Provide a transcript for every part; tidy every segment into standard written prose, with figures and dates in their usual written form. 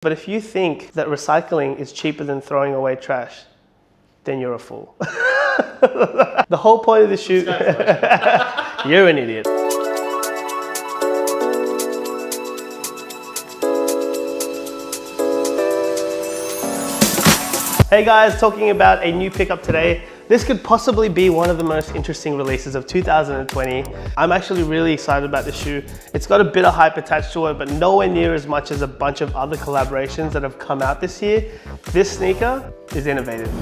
But if you think that recycling is cheaper than throwing away trash, then you're a fool. The whole point of the shoe, you're an idiot. Hey guys, talking about a new pickup today. This could possibly be one of the most interesting releases of 2020. I'm actually really excited about this shoe. It's got a bit of hype attached to it, but nowhere near as much as a bunch of other collaborations that have come out this year. This sneaker is innovative.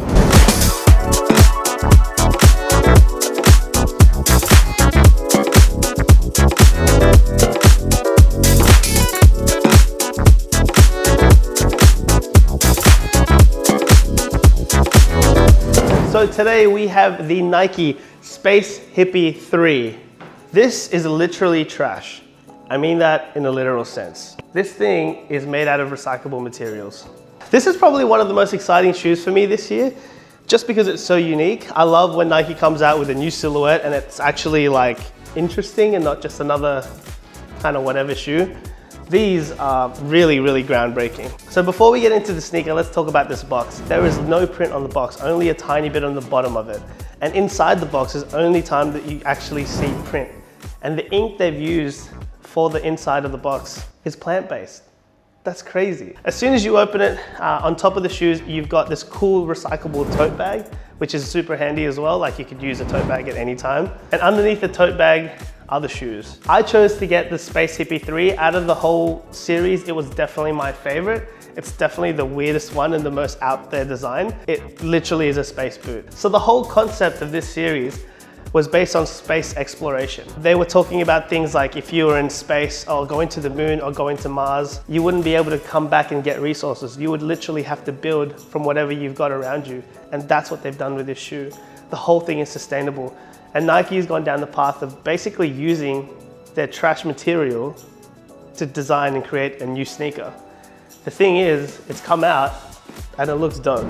So today we have the Nike Space Hippie 3. This is literally trash. I mean that in a literal sense. This thing is made out of recyclable materials. This is probably one of the most exciting shoes for me this year, just because it's so unique. I love when Nike comes out with a new silhouette and it's actually like interesting and not just another kind of whatever shoe. These are really, really groundbreaking. So before we get into the sneaker, let's talk about this box. There is no print on the box, only a tiny bit on the bottom of it. And inside the box is only time that you actually see print. And the ink they've used for the inside of the box is plant-based. That's crazy. As soon as you open it, on top of the shoes, you've got this cool recyclable tote bag, which is super handy as well. Like you could use a tote bag at any time. And underneath the tote bag are the shoes. I chose to get the Space Hippie 3. Out of the whole series, it was definitely my favorite. It's definitely the weirdest one and the most out there design. It literally is a space boot. So the whole concept of this series was based on space exploration. They were talking about things like if you were in space or going to the moon or going to Mars, you wouldn't be able to come back and get resources. You would literally have to build from whatever you've got around you. And that's what they've done with this shoe. The whole thing is sustainable. And Nike has gone down the path of basically using their trash material to design and create a new sneaker. The thing is, it's come out and it looks dope.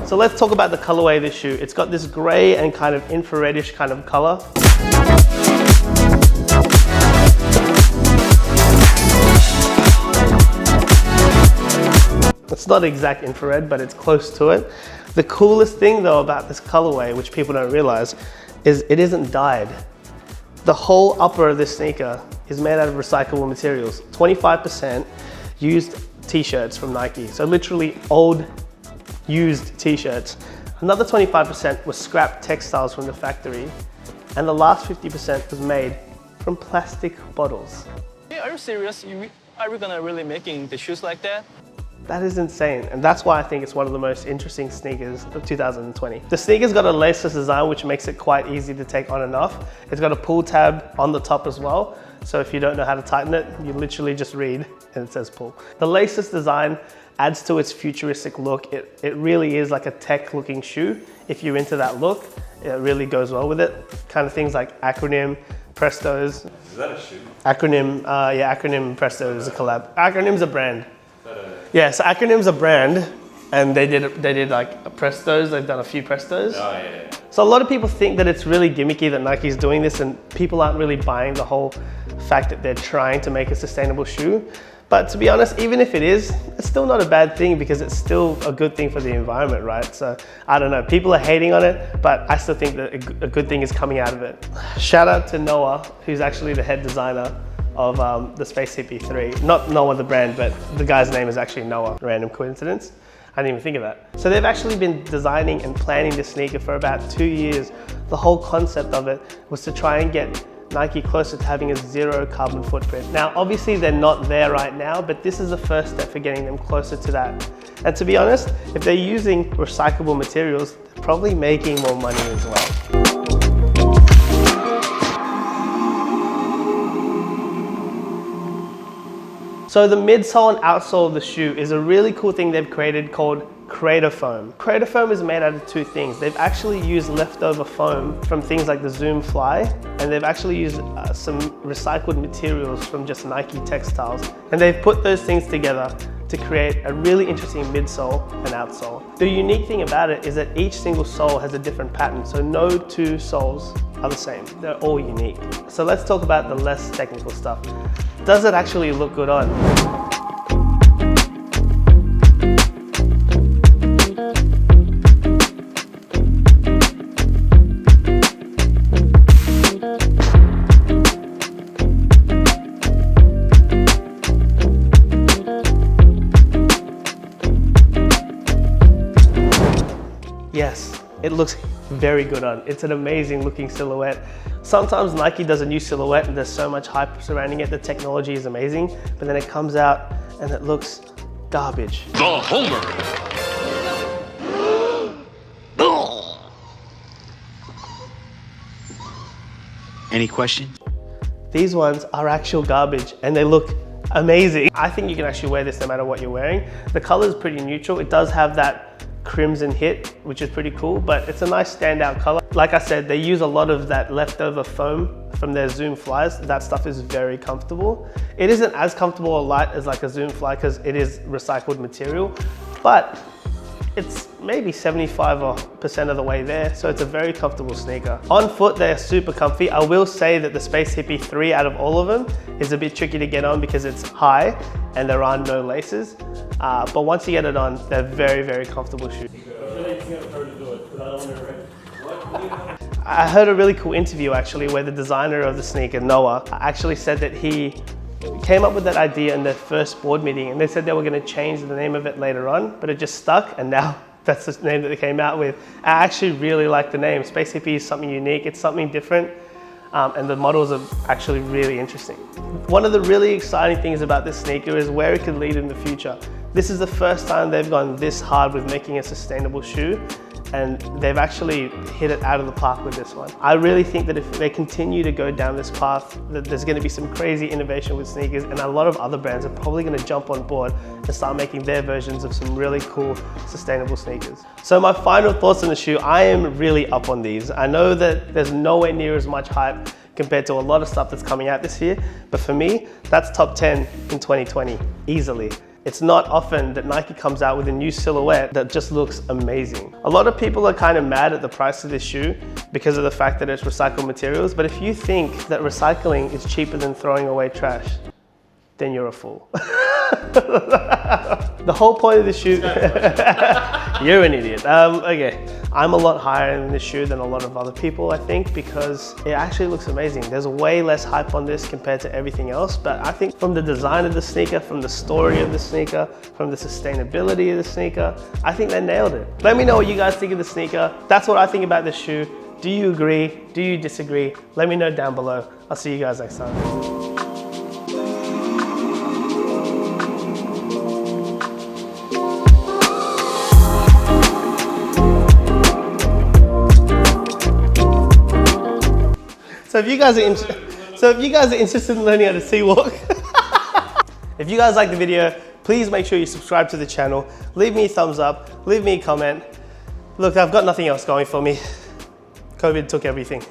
So let's talk about the colorway of this shoe. It's got this gray and kind of infraredish kind of color. It's not exact infrared, but it's close to it. The coolest thing though about this colorway, which people don't realize, is it isn't dyed. The whole upper of this sneaker is made out of recyclable materials. 25% used t-shirts from Nike. So literally old, used t-shirts. Another 25% was scrap textiles from the factory. And the last 50% was made from plastic bottles. Hey, are you serious? Are we gonna really making the shoes like that? That is insane, and that's why I think it's one of the most interesting sneakers of 2020. The sneaker's got a laceless design, which makes it quite easy to take on and off. It's got a pull tab on the top as well, so if you don't know how to tighten it, you literally just read and it says pull. The laceless design adds to its futuristic look. It really is like a tech-looking shoe. If you're into that look, it really goes well with it. Kind of things like Acronym, Prestos. Is that a shoe? Acronym, yeah, Acronym and Presto is a collab. Acronym's a brand. Yeah, so Acronym's a brand, and they did like Prestos. They've done a few Prestos. Oh yeah. So a lot of people think that it's really gimmicky that Nike's doing this, and people aren't really buying the whole fact that they're trying to make a sustainable shoe. But to be honest, even if it is, it's still not a bad thing because it's still a good thing for the environment, right? So I don't know, people are hating on it, but I still think that a good thing is coming out of it. Shout out to Noah, who's actually the head designer of the Space Hippie 3. Not Noah the brand, but the guy's name is actually Noah. Random coincidence. I didn't even think of that. So they've actually been designing and planning this sneaker for about 2 years. The whole concept of it was to try and get Nike closer to having a zero carbon footprint. Now, obviously they're not there right now, but this is the first step for getting them closer to that. And to be honest, if they're using recyclable materials, they're probably making more money as well. So the midsole and outsole of the shoe is a really cool thing they've created called Crater Foam. Crater Foam is made out of two things. They've actually used leftover foam from things like the Zoom Fly, and they've actually used some recycled materials from just Nike textiles. And they've put those things together to create a really interesting midsole and outsole. The unique thing about it is that each single sole has a different pattern, so no two soles are the same. They're all unique. So let's talk about the less technical stuff. Does it actually look good on? Yes, it looks very good on. It's an amazing looking silhouette. Sometimes Nike does a new silhouette and there's so much hype surrounding it. The technology is amazing, but then it comes out and it looks garbage. The Homer. Any questions? These ones are actual garbage and they look amazing. I think you can actually wear this no matter what you're wearing. The color is pretty neutral. It does have that crimson hit, which is pretty cool, but it's a nice standout color. Like I said, they use a lot of that leftover foam from their Zoom flies. That stuff is very comfortable. It isn't as comfortable or light as like a Zoom fly because it is recycled material, but it's maybe 75% of the way there, so it's a very comfortable sneaker. On foot, they're super comfy. I will say that the Space Hippie 3 out of all of them is a bit tricky to get on because it's high and there are no laces. But once you get it on, they're very, very comfortable shoes. I heard a really cool interview actually where the designer of the sneaker, Noah, actually said that he came up with that idea in their first board meeting and they said they were going to change the name of it later on, but it just stuck and now that's the name that they came out with. I actually really like the name. Space Hippie is something unique, it's something different, and the models are actually really interesting. One of the really exciting things about this sneaker is where it could lead in the future. This is the first time they've gone this hard with making a sustainable shoe, and they've actually hit it out of the park with this one. I really think that if they continue to go down this path, that there's gonna be some crazy innovation with sneakers, and a lot of other brands are probably gonna jump on board and start making their versions of some really cool, sustainable sneakers. So my final thoughts on the shoe, I am really up on these. I know that there's nowhere near as much hype compared to a lot of stuff that's coming out this year, but for me, that's top 10 in 2020, easily. It's not often that Nike comes out with a new silhouette that just looks amazing. A lot of people are kind of mad at the price of this shoe because of the fact that it's recycled materials, but if you think that recycling is cheaper than throwing away trash, then you're a fool. The whole point of the shoe, you're an idiot. Okay, I'm a lot higher in this shoe than a lot of other people, I think, because it actually looks amazing. There's way less hype on this compared to everything else, but I think from the design of the sneaker, from the story of the sneaker, from the sustainability of the sneaker, I think they nailed it. Let me know what you guys think of the sneaker. That's what I think about this shoe. Do you agree? Do you disagree? Let me know down below. I'll see you guys next time. So if you guys are interested in learning how to sea walk, if you guys like the video, please make sure you subscribe to the channel, leave me a thumbs up, leave me a comment. Look, I've got nothing else going for me. COVID took everything.